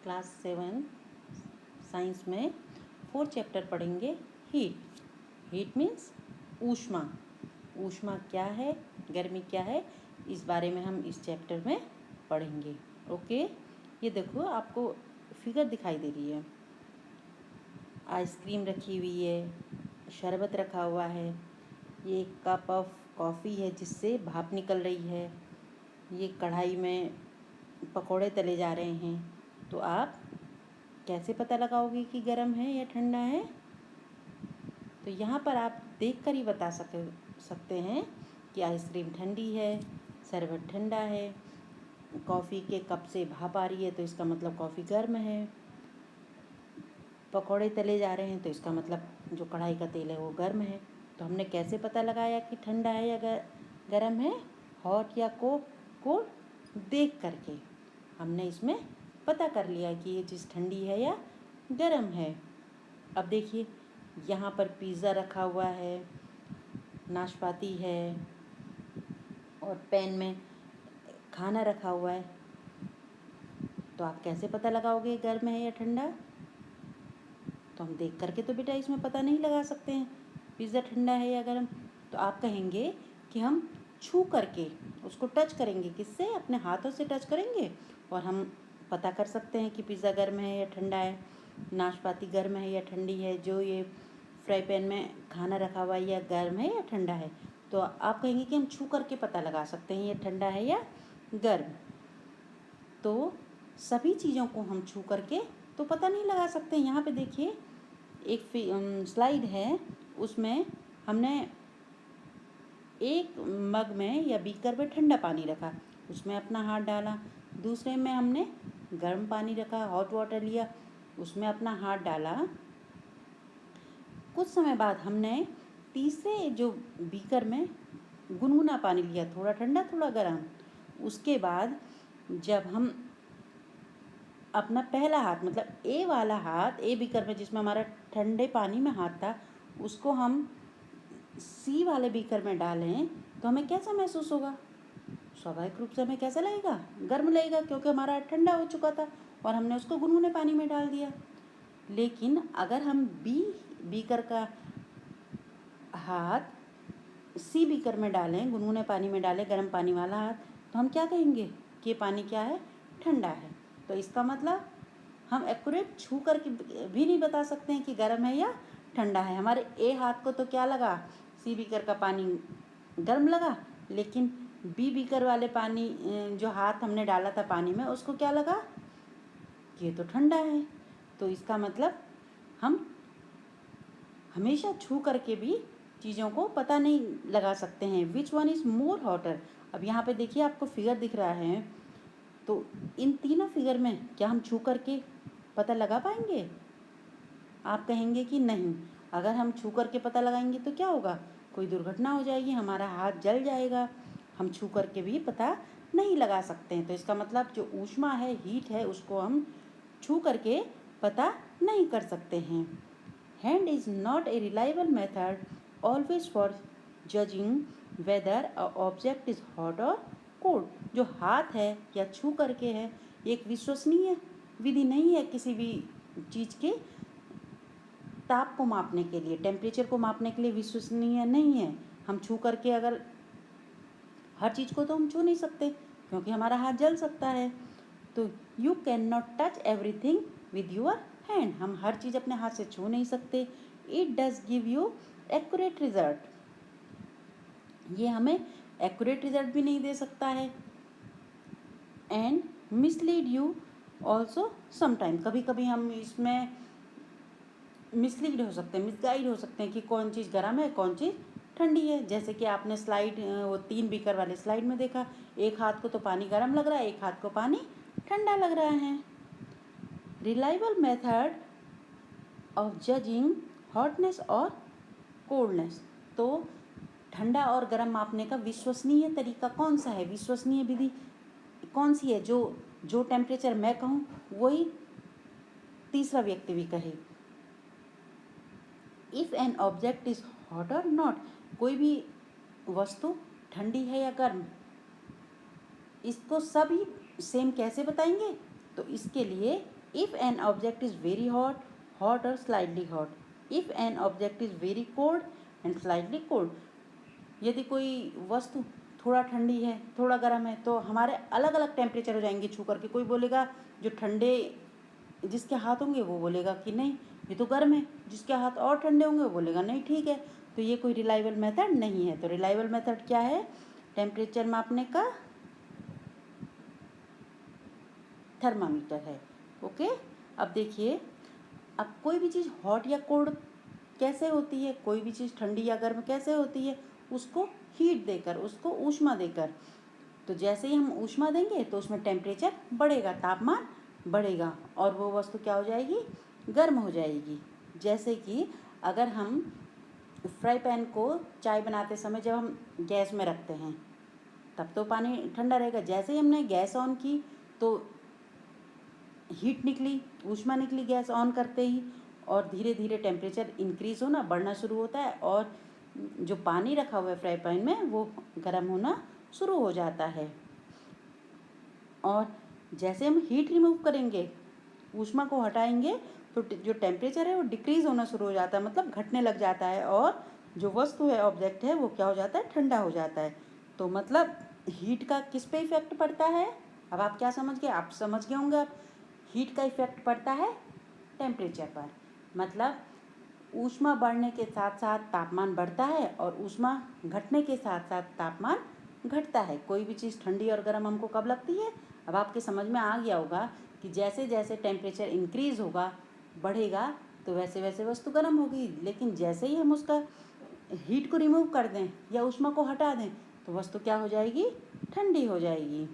Class 7 science में 4 chapter पढ़ेंगे। Heat. Heat means ऊष्मा। ऊष्मा क्या है, गर्मी क्या है, इस बारे में हम इस चैप्टर में पढ़ेंगे। ओके, ये देखो आपको फिगर दिखाई दे रही है। आइसक्रीम रखी हुई है, शरबत रखा हुआ है, ये एक कप ऑफ कॉफ़ी है जिससे भाप निकल रही है, ये कढ़ाई में पकोड़े तले जा रहे हैं। तो आप कैसे पता लगाओगे कि गर्म है या ठंडा है? तो यहाँ पर आप देखकर ही बता सकते हैं कि आइसक्रीम ठंडी है, शरबत ठंडा है, कॉफ़ी के कप से भाप आ रही है तो इसका मतलब कॉफ़ी गर्म है, पकोड़े तले जा रहे हैं तो इसका मतलब जो कढ़ाई का तेल है वो गर्म है। तो हमने कैसे पता लगाया कि ठंडा है या गर्म है? हॉट या कोल्ड देख करके हमने इसमें पता कर लिया कि ये चीज़ ठंडी है या गर्म है। अब देखिए यहाँ पर पिज़्ज़ा रखा हुआ है, नाशपाती है और पैन में खाना रखा हुआ है। तो आप कैसे पता लगाओगे गर्म है या ठंडा? तो हम देख करके तो बेटा इसमें पता नहीं लगा सकते हैं पिज़्ज़ा ठंडा है या गर्म। तो आप कहेंगे कि हम छू करके उसको टच करेंगे। किससे? अपने हाथों से टच करेंगे और हम पता कर सकते हैं कि पिज़्ज़ा गर्म है या ठंडा है, नाशपाती गर्म है या ठंडी है, जो ये फ्राई पैन में खाना रखा हुआ है या गर्म है या ठंडा है। तो आप कहेंगे कि हम छू करके पता लगा सकते हैं ये ठंडा है या गर्म। तो सभी चीज़ों को हम छू करके तो पता नहीं लगा सकते। यहाँ पे देखिए एक स्लाइड है, उसमें हमने एक मग में या बीकर में ठंडा पानी रखा, उसमें अपना हाथ डाला। दूसरे में हमने गर्म पानी रखा, हॉट वाटर लिया, उसमें अपना हाथ डाला। कुछ समय बाद हमने तीसरे जो बीकर में गुनगुना पानी लिया, थोड़ा ठंडा थोड़ा गर्म। उसके बाद जब हम अपना पहला हाथ मतलब ए वाला हाथ, ए बीकर में जिसमें हमारा ठंडे पानी में हाथ था, उसको हम सी वाले बीकर में डालें तो हमें कैसा महसूस होगा? स्वाभाविक रूप से हमें कैसा लगेगा? गर्म लगेगा, क्योंकि हमारा हाथ ठंडा हो चुका था और हमने उसको गुनगुने पानी में डाल दिया। लेकिन अगर हम बी बीकर का हाथ सी बीकर में डालें, गुनगुने पानी में डालें, गर्म पानी वाला हाथ, तो हम क्या कहेंगे कि ये पानी क्या है? ठंडा है। तो इसका मतलब हम एक्यूरेट छू कर भी नहीं बता सकते हैं कि गर्म है या ठंडा है। हमारे ए हाथ को तो क्या लगा? सी बीकर का पानी गर्म लगा, लेकिन बी बीकर वाले पानी जो हाथ हमने डाला था पानी में, उसको क्या लगा कि ये तो ठंडा है। तो इसका मतलब हम हमेशा छू करके भी चीज़ों को पता नहीं लगा सकते हैं। Which one is more hotter? अब यहाँ पे देखिए आपको फिगर दिख रहा है, तो इन तीनों फिगर में क्या हम छू करके पता लगा पाएंगे? आप कहेंगे कि नहीं, अगर हम छू करके पता लगाएंगे तो क्या होगा? कोई दुर्घटना हो जाएगी, हमारा हाथ जल जाएगा। हम छू करके भी पता नहीं लगा सकते हैं। तो इसका मतलब जो ऊष्मा है, हीट है, उसको हम छू करके पता नहीं कर सकते हैं। Hand is not a reliable method always for judging weather a object is hot और कोल्ड। जो हाथ है या छू करके है, एक विश्वसनीय विधि नहीं है किसी भी चीज़ के ताप को मापने के लिए, टेम्परेचर को मापने के लिए विश्वसनीय नहीं है। हम छू करके अगर हर चीज़ को तो हम छू नहीं सकते, क्योंकि हमारा हाथ जल सकता है। तो you can not touch everything with your hand. हम हर चीज़ अपने हाथ से छू नहीं सकते। It does give you accurate result. ये हमें एक्यूरेट रिजल्ट भी नहीं दे सकता है। And mislead you also sometime. कभी कभी हम इसमें मिसलीड हो सकते हैं, मिसगाइड हो सकते हैं कि कौन चीज़ गर्म है, कौन चीज़ ठंडी है। जैसे कि आपने स्लाइड वो 3 बीकर वाले स्लाइड में देखा, एक हाथ को तो पानी गर्म लग रहा है, एक हाथ को पानी ठंडा लग रहा है। Reliable method of judging hotness और कोल्डनेस। तो ठंडा और गर्म मापने का विश्वसनीय तरीका कौन सा है? विश्वसनीय विधि कौन सी है? जो टेम्परेचर मैं कहूँ वही तीसरा व्यक्ति भी कहे। If an object is hot और नॉट, कोई भी वस्तु ठंडी है या गर्म, इसको सभी सेम कैसे बताएंगे? तो इसके लिए if an object is very hot, hot और slightly hot. If an object is very cold and slightly cold. यदि कोई वस्तु थोड़ा ठंडी है, थोड़ा गर्म है, तो हमारे अलग अलग टेम्परेचर हो जाएंगे छू करके. कोई बोलेगा जो ठंडे जिसके हाथ होंगे वो बोलेगा कि नहीं ये तो गर्म है, जिसके हाथ और ठंडे होंगे वो बोलेगा नहीं ठीक है. तो ये कोई रिलायबल मेथड नहीं है. तो रिलायबल मेथड क्या है? टेम्परेचर मापने का थर्मामीटर है. ओके. अब देखिए, अब कोई भी चीज़ हॉट या कोल्ड कैसे होती है, कोई भी चीज़ ठंडी या गर्म कैसे होती है? उसको हीट देकर, उसको ऊष्मा देकर. तो जैसे ही हम ऊष्मा देंगे तो उसमें टेम्परेचर बढ़ेगा, तापमान बढ़ेगा और वो वस्तु क्या हो जाएगी? गर्म हो जाएगी. जैसे कि अगर हम फ्राई पैन को चाय बनाते समय जब हम गैस में रखते हैं तब तो पानी ठंडा रहेगा. जैसे ही हमने गैस ऑन की तो हीट निकली, ऊष्मा निकली गैस ऑन करते ही, और धीरे धीरे टेम्परेचर इंक्रीज़ होना, बढ़ना शुरू होता है और जो पानी रखा हुआ है फ्राई पैन में वो गर्म होना शुरू हो जाता है. और जैसे हम हीट रिमूव करेंगे, ऊष्मा को हटाएंगे, तो जो टेम्परेचर है वो डिक्रीज़ होना शुरू हो जाता है, मतलब घटने लग जाता है, और जो वस्तु है, ऑब्जेक्ट है, वो क्या हो जाता है? ठंडा हो जाता है. तो मतलब हीट का किस पे इफेक्ट पड़ता है? अब आप क्या समझ गए? आप समझ गए होंगे. आप हीट का इफेक्ट पड़ता है टेम्परेचर पर. मतलब ऊष्मा बढ़ने के साथ साथ तापमान बढ़ता है और ऊष्मा घटने के साथ साथ तापमान घटता है. कोई भी चीज़ ठंडी और गर्म हमको कब लगती है? अब आपके समझ में आ गया होगा कि जैसे जैसे टेम्परेचर इंक्रीज़ होगा, बढ़ेगा, तो वैसे वैसे वस्तु गर्म होगी. लेकिन जैसे ही हम उसका हीट को रिमूव कर दें या ऊष्मा को हटा दें तो वस्तु क्या हो जाएगी? ठंडी हो जाएगी.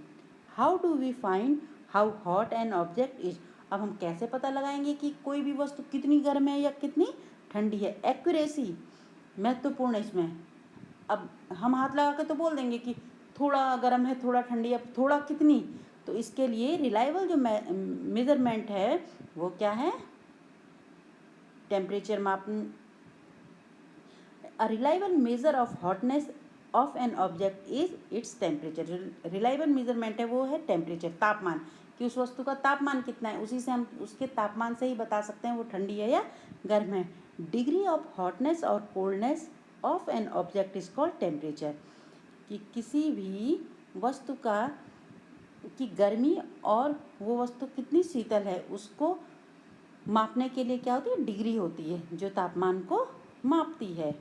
How do we find how hot an object is? अब हम कैसे पता लगाएंगे कि कोई भी वस्तु कितनी गर्म है या कितनी ठंडी है? एक्यूरेसी महत्वपूर्ण है इसमें. अब हम हाथ लगा के तो बोल देंगे कि थोड़ा गर्म है, थोड़ा ठंडी है, थोड़ा कितनी. तो इसके लिए रिलायबल जो मेजरमेंट है वो क्या है? टेम्परेचर मापन. A reliable measure of hotness of N object is its temperature. जो रिलायबल मेजरमेंट है वो है टेम्परेचर, तापमान, कि उस वस्तु का तापमान कितना है. उसी से हम उसके तापमान से ही बता सकते हैं वो ठंडी है या गर्म है. डिग्री ऑफ हॉटनेस और coldness of N object is called temperature. कि किसी भी वस्तु का की गर्मी और वो वस्तु कितनी शीतल है उसको मापने के लिए क्या होती है? डिग्री होती है जो तापमान को मापती है.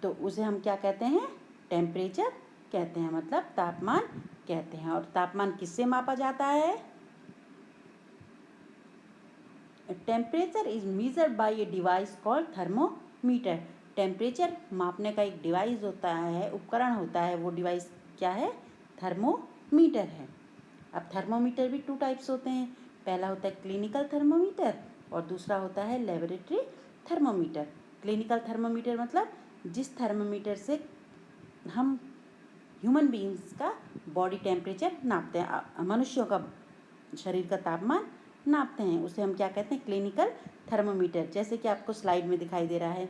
तो उसे हम क्या कहते हैं? टेम्परेचर कहते हैं, मतलब तापमान कहते हैं. और तापमान किससे मापा जाता है? Temperature is measured by a device called thermometer. Temperature मापने का एक डिवाइस होता है, उपकरण होता है. वो डिवाइस क्या है? थर्मोमीटर है. अब थर्मोमीटर भी 2 टाइप्स होते हैं. पहला होता है क्लिनिकल थर्मोमीटर और दूसरा होता है लेबोरेटरी थर्मोमीटर. क्लिनिकल थर्मोमीटर मतलब जिस थर्मोमीटर से हम ह्यूमन बीइंग्स का बॉडी टेम्परेचर नापते हैं, मनुष्यों का शरीर का तापमान नापते हैं, उसे हम क्या कहते हैं? Clinical thermometer. जैसे कि आपको स्लाइड में दिखाई दे रहा है,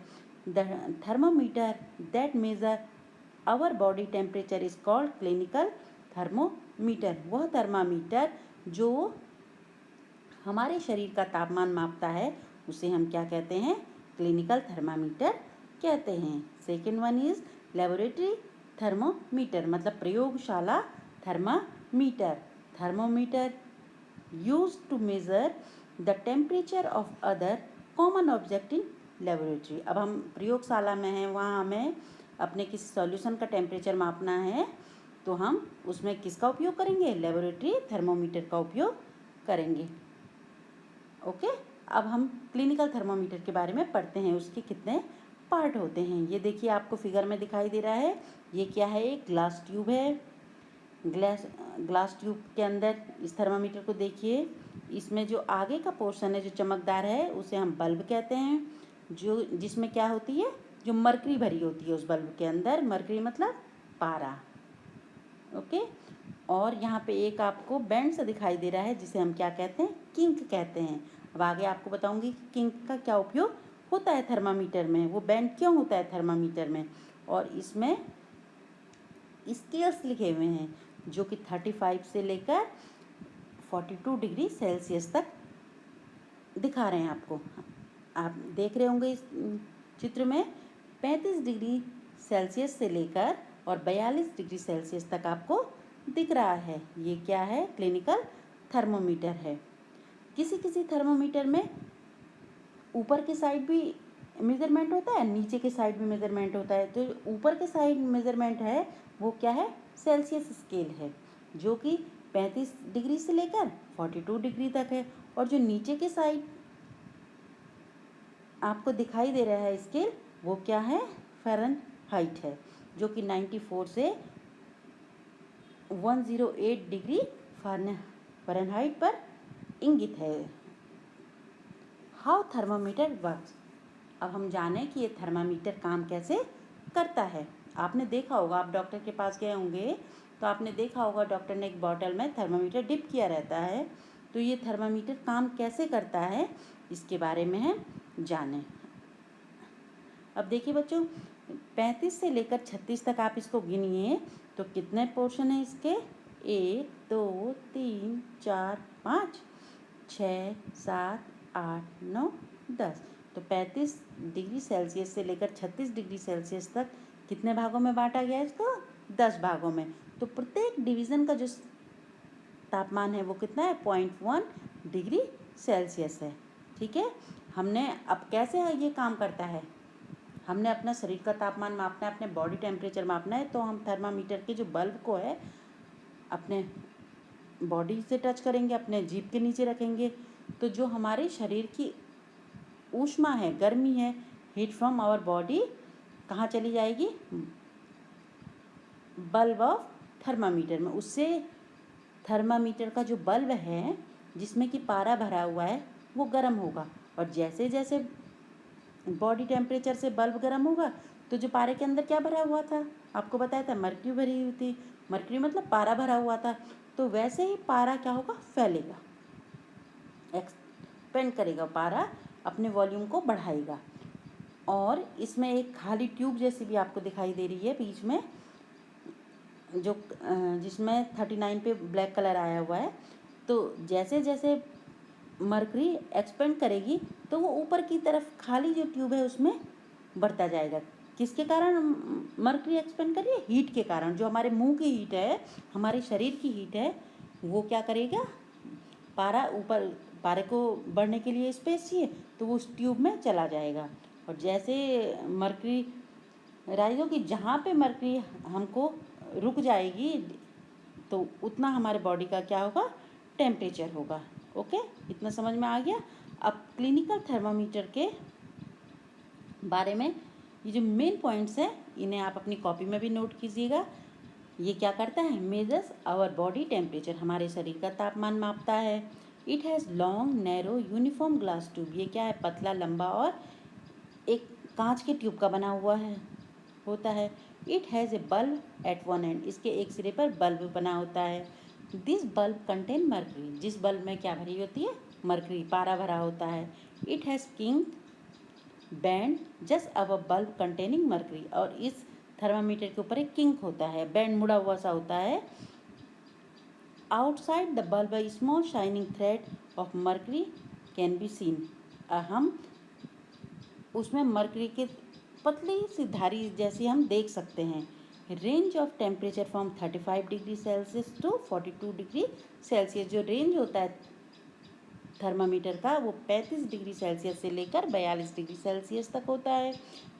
the thermometer that measure our body temperature is called clinical thermometer. वह थर्मामीटर जो हमारे शरीर का तापमान मापता है उसे हम क्या कहते हैं? क्लिनिकल थर्मामीटर कहते हैं. Second one is laboratory thermometer, मतलब प्रयोगशाला thermometer. Thermometer use to measure the temperature of other common object in laboratory. अब हम प्रयोगशाला में हैं, वहाँ हमें अपने किसी सॉल्यूशन का टेम्परेचर मापना है तो हम उसमें किसका उपयोग करेंगे? लेबोरेटरी थर्मोमीटर का उपयोग करेंगे. ओके. अब हम क्लिनिकल थर्मोमीटर के बारे में पढ़ते हैं. उसके कितने पार्ट होते हैं ये देखिए, आपको फिगर में दिखाई दे रहा है. ये क्या है? एक ग्लास ट्यूब है. ग्लास ट्यूब के अंदर इस थर्मामीटर को देखिए. इसमें जो आगे का पोर्शन है जो चमकदार है उसे हम बल्ब कहते हैं. जो जिसमें क्या होती है? जो मरकरी भरी होती है उस बल्ब के अंदर. मरकरी मतलब पारा. ओके. और यहाँ पे एक आपको बैंड सा दिखाई दे रहा है जिसे हम क्या कहते हैं? किंक कहते हैं. अब आगे आपको बताऊंगी कि किंक का क्या उपयोग होता है थर्मामीटर में, वो बैंड क्यों होता है थर्मामीटर में. और इसमें स्केल्स लिखे हुए हैं. जो कि 35 से लेकर 42 डिग्री सेल्सियस तक दिखा रहे हैं आपको। आप देख रहे होंगे इस चित्र में 35 डिग्री सेल्सियस से लेकर और 42 डिग्री सेल्सियस तक आपको दिख रहा है। ये क्या है? क्लिनिकल थर्मोमीटर है। किसी किसी थर्मोमीटर में ऊपर के साइड भी मेज़रमेंट होता है, नीचे के साइड भी मेज़रमेंट होता है। तो ऊपर के साइड मेज़रमेंट है वो क्या है? सेल्सियस स्केल है, जो कि 35 डिग्री से लेकर 42 डिग्री तक है। और जो नीचे के साइड आपको दिखाई दे रहा है स्केल, वो क्या है? फ़ारेनहाइट है, जो कि 94 से 108 डिग्री फ़ारेनहाइट पर इंगित है। How thermometer works. अब हम जानें कि ये थर्मामीटर काम कैसे करता है। आपने देखा होगा, आप डॉक्टर के पास गए होंगे तो आपने देखा होगा डॉक्टर ने एक बॉटल में थर्मामीटर डिप किया रहता है। तो ये थर्मामीटर काम कैसे करता है, इसके बारे में हम जानें। अब देखिए बच्चों, 35 से लेकर 36 तक आप इसको गिनिए तो कितने पोर्शन हैं इसके? 1 2 3 4 5 6 7 8 9 10। तो 35 डिग्री सेल्सियस से लेकर 36 डिग्री सेल्सियस तक कितने भागों में बांटा गया है इसको? 10 भागों में। तो प्रत्येक डिवीज़न का जो तापमान है वो कितना है? 0.1 डिग्री सेल्सियस है। ठीक है। हमने अब कैसे ये काम करता है? हमने अपना शरीर का तापमान मापना है, अपने बॉडी टेम्परेचर मापना है, तो हम थर्मामीटर के जो बल्ब को है अपने बॉडी से टच करेंगे, अपने जीभ के नीचे रखेंगे, तो जो हमारे शरीर की ऊष्मा है, गर्मी है, हीट फ्रॉम आवर बॉडी कहाँ चली जाएगी? बल्ब ऑफ थर्मामीटर में। उससे थर्मामीटर का जो बल्ब है जिसमें कि पारा भरा हुआ है वो गर्म होगा, और जैसे जैसे बॉडी टेम्परेचर से बल्ब गर्म होगा तो जो पारे के अंदर क्या भरा हुआ था, आपको बताया था मर्क्यूरी भरी हुई थी, मर्क्यूरी मतलब पारा भरा हुआ था, तो वैसे ही पारा क्या होगा? फैलेगा, एक्सपेंड करेगा, पारा अपने वॉल्यूम को बढ़ाएगा। और इसमें एक खाली ट्यूब जैसी भी आपको दिखाई दे रही है बीच में, जो जिसमें 39 पे ब्लैक कलर आया हुआ है। तो जैसे जैसे मर्क्यूरी एक्सपेंड करेगी तो वो ऊपर की तरफ खाली जो ट्यूब है उसमें बढ़ता जाएगा। किसके कारण मर्क्यूरी एक्सपेंड कर रही है? हीट के कारण। जो हमारे मुंह की हीट है, हमारे शरीर की हीट है, वो क्या करेगा? पारा ऊपर, पारे को बढ़ने के लिए स्पेस चाहिए तो वो उस ट्यूब में चला जाएगा। और जैसे मर्क्यूरी राइज होगी, जहाँ पे मर्क्यूरी हमको रुक जाएगी तो उतना हमारे बॉडी का क्या होगा? टेम्परेचर होगा। ओके, इतना समझ में आ गया। अब क्लिनिकल थर्मामीटर के बारे में ये जो मेन पॉइंट्स हैं इन्हें आप अपनी कॉपी में भी नोट कीजिएगा। ये क्या करता है? मेजर्स आवर बॉडी टेम्परेचर, हमारे शरीर का तापमान मापता है। It has long narrow uniform glass tube, ये क्या है? पतला, लंबा और एक कांच के ट्यूब का बना हुआ है होता है। It has a bulb at one end, इसके एक सिरे पर बल्ब बना होता है। दिस बल्ब कंटेन मर्क्यूरी, जिस बल्ब में क्या भरी होती है? मर्क्यूरी, पारा भरा होता है। It has king band just अब बल्ब कंटेनिंग मर्क्यूरी, और इस थर्मामीटर के ऊपर एक किंक होता है, बैंड मुड़ा हुआ सा होता है। Outside the bulb a small shining thread of mercury can be seen, हम उसमें मर्क्यूरी के पतली सी धारी जैसी हम देख सकते हैं। Range of temperature from 35 degree Celsius to 42 degree Celsius, जो रेंज होता है थर्मामीटर का वो 35 डिग्री सेल्सियस से लेकर 42 डिग्री सेल्सियस तक होता है।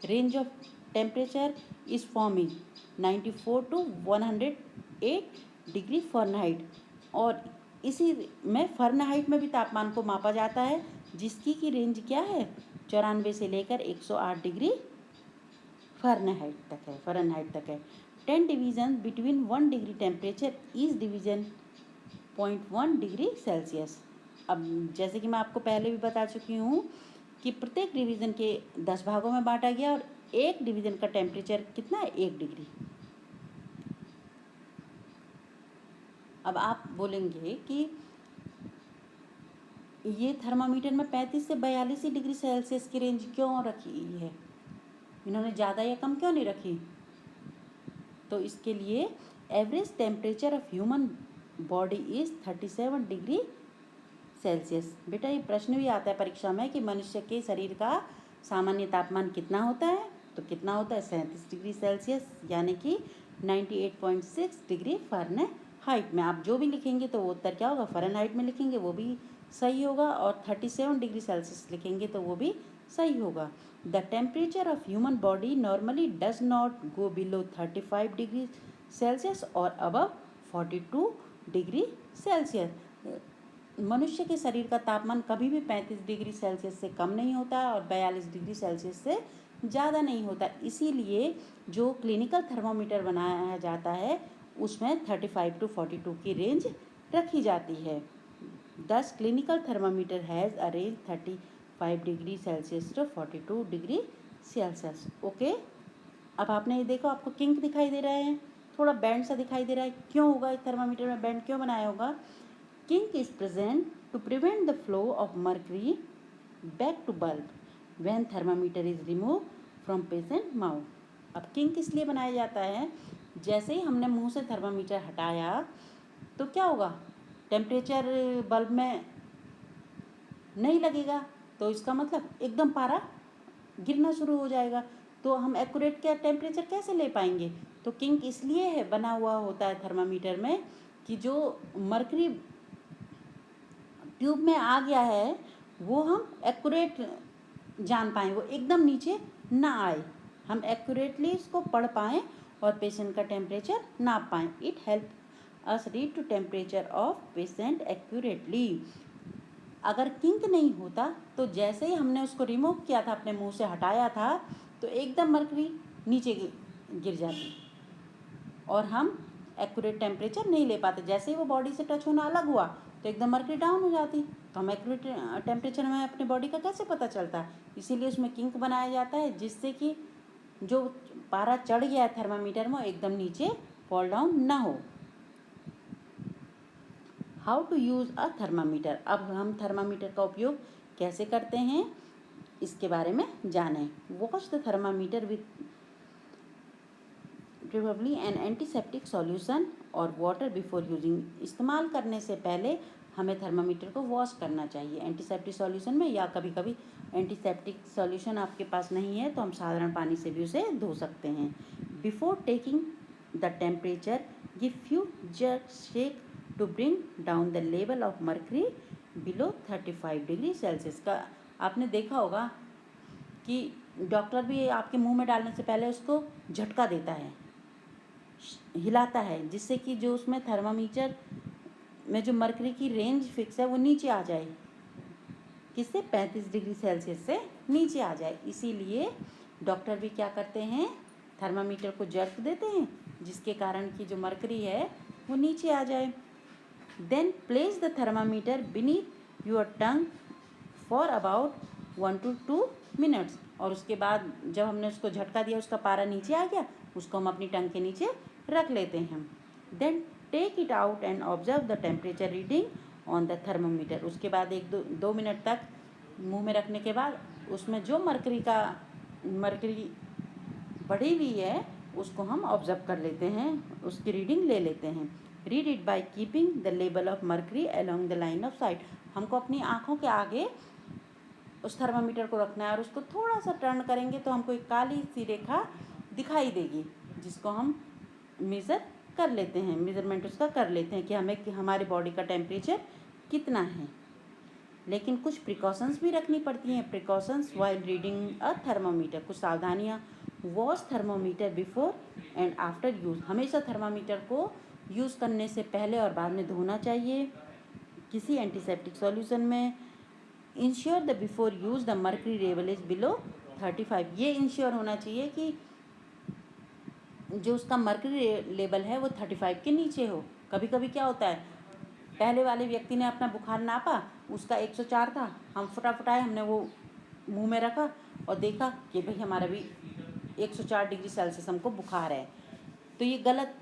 Range of temperature is forming 94 to 108 degree Fahrenheit, और इसी में फ़ारेनहाइट में भी तापमान को मापा जाता है, जिसकी की रेंज क्या है? 94 से लेकर 108 डिग्री फ़ारेनहाइट तक है। 10 division between 1 degree temperature is division 0.1 degree Celsius. अब जैसे कि मैं आपको पहले भी बता चुकी हूँ कि प्रत्येक डिवीज़न के 10 भागों में बांटा गया, और एक डिवीज़न का टेम्परेचर कितना है? 1 डिग्री। अब आप बोलेंगे कि ये थर्मामीटर में 35 से 42 डिग्री सेल्सियस की रेंज क्यों रखी है, इन्होंने ज़्यादा या कम क्यों नहीं रखी? तो इसके लिए average temperature of human body is 37 degree Celsius. बेटा ये प्रश्न भी आता है परीक्षा में कि मनुष्य के शरीर का सामान्य तापमान कितना होता है, तो कितना होता है 37 डिग्री सेल्सियस, यानी कि 98.6 डिग्री फ़ारेनहाइट में। आप जो भी लिखेंगे तो वो उत्तर क्या होगा, फ़ारेनहाइट में लिखेंगे वो भी सही होगा, और 37 डिग्री सेल्सियस लिखेंगे तो वो भी सही होगा। The temperature of human body normally does not go below 35 degree Celsius और अबव 42 डिग्री सेल्सियस। मनुष्य के शरीर का तापमान कभी भी 35 डिग्री सेल्सियस से कम नहीं होता है और 42 डिग्री सेल्सियस से ज़्यादा नहीं होता। इसीलिए जो क्लिनिकल थर्मामीटर बनाया जाता है उसमें 35 to 42 की रेंज रखी जाती है। This clinical thermometer has a range 35 degree Celsius to 42 degree Celsius. Okay, अब आपने ये देखो, आपको किंक दिखाई दे रहा है, थोड़ा बैंड सा दिखाई दे रहा है। क्यों होगा, इस थर्मामीटर में बैंड क्यों बनाया होगा? Kink is present to prevent the flow of mercury back to bulb when thermometer is removed from patient mouth. अब किंक इसलिए बनाया जाता है, जैसे ही हमने मुंह से थर्मामीटर हटाया तो क्या होगा, टेम्परेचर बल्ब में नहीं लगेगा, तो इसका मतलब एकदम पारा गिरना शुरू हो जाएगा, तो हम एक्यूरेट क्या टेम्परेचर कैसे ले पाएंगे? तो किंक इसलिए है बना हुआ होता है थर्मामीटर में कि जो मर्करी ट्यूब में आ गया है वो हम एक्यूरेट जान पाएँ, वो एकदम नीचे ना आए, हम एक्यूरेटली इसको पढ़ पाएँ और पेशेंट का टेम्परेचर नाप पाएँ। It help us read to temperature of patient accurately. अगर किंक नहीं होता तो जैसे ही हमने उसको रिमूव किया था, अपने मुंह से हटाया था, तो एकदम मर्करी नीचे गिर जाती और हम एक्यूरेट टेम्परेचर नहीं ले पाते। जैसे ही वो बॉडी से टच होना अलग हुआ तो एकदम मर्करी डाउन हो जाती, तो हम एक्यूरेट टेम्परेचर में अपने बॉडी का कैसे पता चलता है? इसीलिए उसमें किंक बनाया जाता है, जिससे कि जो पारा चढ़ गया है थर्मामीटर में एकदम नीचे फॉल डाउन ना हो। How to use a thermometer. अब हम थर्मामीटर का उपयोग कैसे करते हैं इसके बारे में जानें। Wash the thermometer with preferably N antiseptic solution और वाटर बिफोर यूजिंग। इस्तेमाल करने से पहले हमें थर्मामीटर को वॉश करना चाहिए एंटीसेप्टिक सॉल्यूशन में, या कभी कभी एंटीसेप्टिक सॉल्यूशन आपके पास नहीं है तो हम साधारण पानी से भी उसे धो सकते हैं। Before taking the temperature give few jerk shake to bring down the level of mercury below 35 degree Celsius. का आपने देखा होगा कि डॉक्टर भी आपके मुंह में डालने से पहले उसको झटका देता है, हिलाता है, जिससे कि जो उसमें थर्मामीटर में जो मर्करी की रेंज फिक्स है वो नीचे आ जाए, किससे 35 डिग्री सेल्सियस से नीचे आ जाए। इसीलिए डॉक्टर भी क्या करते हैं, थर्मामीटर को जर्क देते हैं, जिसके कारण कि जो मर्करी है वो नीचे आ जाए। Then place the thermometer beneath your tongue for about 1 to 2 minutes. और उसके बाद जब हमने उसको झटका दिया, उसका पारा नीचे आ गया, उसको हम अपनी टंग के नीचे रख लेते हैं। Then take it out and observe the temperature reading on the thermometer. उसके बाद 1-2 मिनट तक मुंह में रखने के बाद उसमें जो मर्करी बढ़ी हुई है उसको हम ऑब्जर्व कर लेते हैं, उसकी रीडिंग ले लेते हैं। Read it by keeping the level of mercury along the line of site. हमको अपनी आँखों के आगे उस थर्मामीटर को रखना है और उसको थोड़ा सा टर्न करेंगे तो हमको एक काली सी रेखा दिखाई देगी, जिसको हम मेज़र कर लेते हैं, मेज़रमेंट उसका कर लेते हैं कि हमारी बॉडी का टेम्परेचर कितना है। लेकिन कुछ प्रिकॉशंस भी रखनी पड़ती हैं। Precautions while reading a thermometer, कुछ सावधानियाँ। Wash thermometer before and after use. हमेशा थर्मामीटर को यूज़ करने से पहले और बाद में धोना चाहिए किसी एंटीसेप्टिक सॉल्यूशन में। Ensure the before use the mercury level is below 35। ये इंश्योर होना चाहिए कि जो उसका मर्करी लेवल है वो 35 के नीचे हो। कभी कभी क्या होता है, पहले वाले व्यक्ति ने अपना बुखार नापा, उसका 104 था, हम फटाफट आए, हमने वो मुंह में रखा और देखा कि भाई हमारा भी 104 डिग्री सेल्सियस हमको बुखार है, तो ये गलत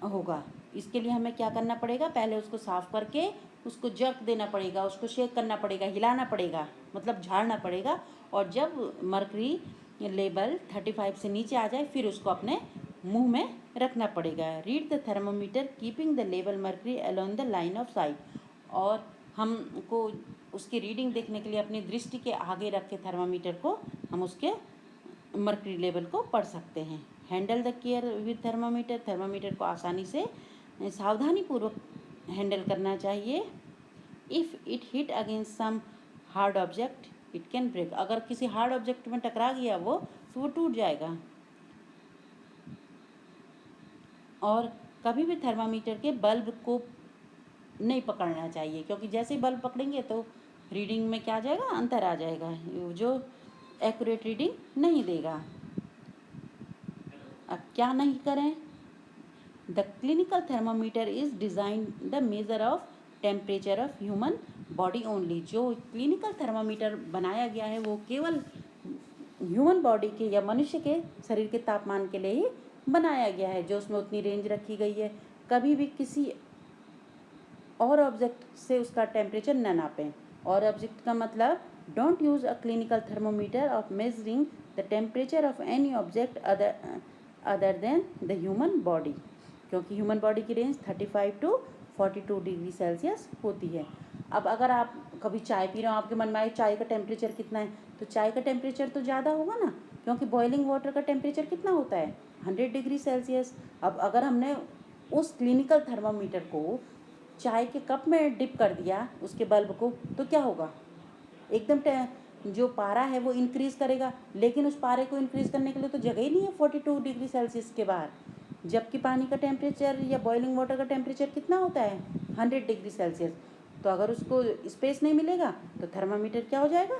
होगा। इसके लिए हमें क्या करना पड़ेगा, पहले उसको साफ़ करके उसको जर्क देना पड़ेगा, उसको शेक करना पड़ेगा, हिलाना पड़ेगा, मतलब झाड़ना पड़ेगा। और जब मर्करी लेवल 35 से नीचे आ जाए फिर उसको अपने मुंह में रखना पड़ेगा। Read the thermometer keeping the level mercury along the line of site. और हमको उसकी रीडिंग देखने के लिए अपनी दृष्टि के आगे रख के थर्मामीटर को हम उसके मर्करी लेवल को पढ़ सकते हैं। Handle the care with thermometer. Thermometer को आसानी से सावधानीपूर्वक हैंडल करना चाहिए। If it hit against some hard object it can break. अगर किसी हार्ड ऑब्जेक्ट में टकरा गया वो तो वो टूट जाएगा। और कभी भी थर्मामीटर के बल्ब को नहीं पकड़ना चाहिए, क्योंकि जैसे ही बल्ब पकड़ेंगे तो रीडिंग में क्या आ जाएगा, अंतर आ जाएगा, जो एक्यूरेट रीडिंग नहीं देगा। अब क्या नहीं करें? The clinical thermometer is design the measure of temperature of human body only. जो क्लिनिकल थर्मामीटर बनाया गया है वो केवल ह्यूमन बॉडी के या मनुष्य के शरीर के तापमान के लिए ही बनाया गया है, जो उसमें उतनी रेंज रखी गई है। कभी भी किसी और ऑब्जेक्ट से उसका टेम्परेचर न नापें। और ऑब्जेक्ट का मतलब don't use a clinical thermometer of measuring the temperature of any object other than the human body, क्योंकि ह्यूमन बॉडी की रेंज 35 टू 42 डिग्री सेल्सियस होती है। अब अगर आप कभी चाय पी रहे हो, आपके मन में आए चाय का टेम्परेचर कितना है, तो चाय का टेम्परेचर तो ज़्यादा होगा ना, क्योंकि बॉइलिंग वाटर का टेम्परेचर कितना होता है, 100 डिग्री सेल्सियस। अब अगर हमने उस क्लिनिकल थर्मामीटर को चाय के कप में डिप कर दिया उसके बल्ब को, तो क्या होगा, एकदम जो पारा है वो इंक्रीज़ करेगा, लेकिन उस पारे को इंक्रीज़ करने के लिए तो जगह ही नहीं है 42 डिग्री सेल्सियस के बाहर। जबकि पानी का टेम्परेचर या बॉइलिंग वाटर का टेम्परेचर कितना होता है, 100 डिग्री सेल्सियस। तो अगर उसको स्पेस नहीं मिलेगा तो थर्मामीटर क्या हो जाएगा,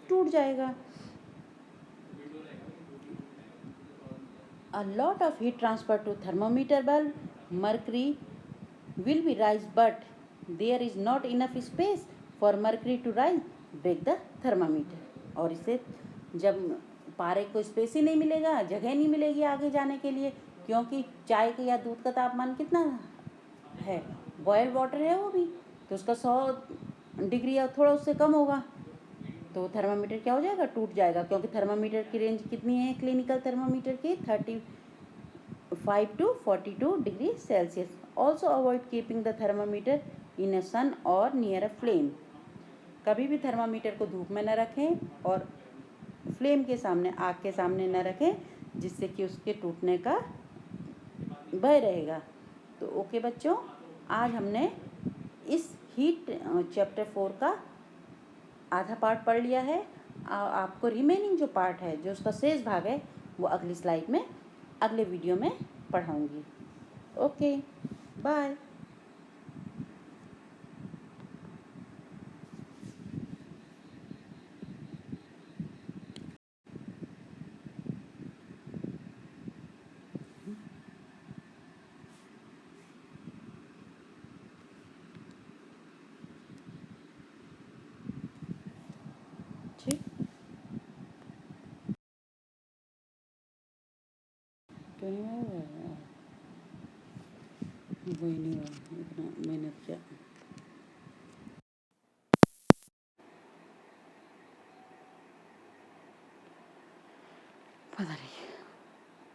टूट जाएगा। A lot of heat transfer to thermometer bulb, mercury will be rise, but there is not enough space for mercury to rise, break the thermometer। और इसे जब पारे को स्पेस ही नहीं मिलेगा, जगह नहीं मिलेगी आगे जाने के लिए, क्योंकि चाय के या दूध का तापमान कितना है, बॉयल वाटर है वो भी, तो उसका 100 डिग्री या थोड़ा उससे कम होगा, तो थर्मामीटर क्या हो जाएगा, टूट जाएगा। क्योंकि थर्मामीटर की रेंज कितनी है क्लिनिकल थर्मामीटर की, 35 to 42 degree Celsius. Also avoid keeping the thermometer in a sun और नियर अ फ्लेम। कभी भी थर्मामीटर को धूप में न रखें और फ्लेम के सामने, आग के सामने न रखें, जिससे कि उसके टूटने का भय रहेगा। तो ओके बच्चों, आज हमने इस हीट चैप्टर 4 का आधा पार्ट पढ़ लिया है। आपको रिमेनिंग जो पार्ट है, जो उसका शेष भाग है, वो अगली स्लाइड में, अगले वीडियो में पढ़ाऊँगी। Okay, bye. ठीक, तो नहीं हुआ, वही नहीं हुआ।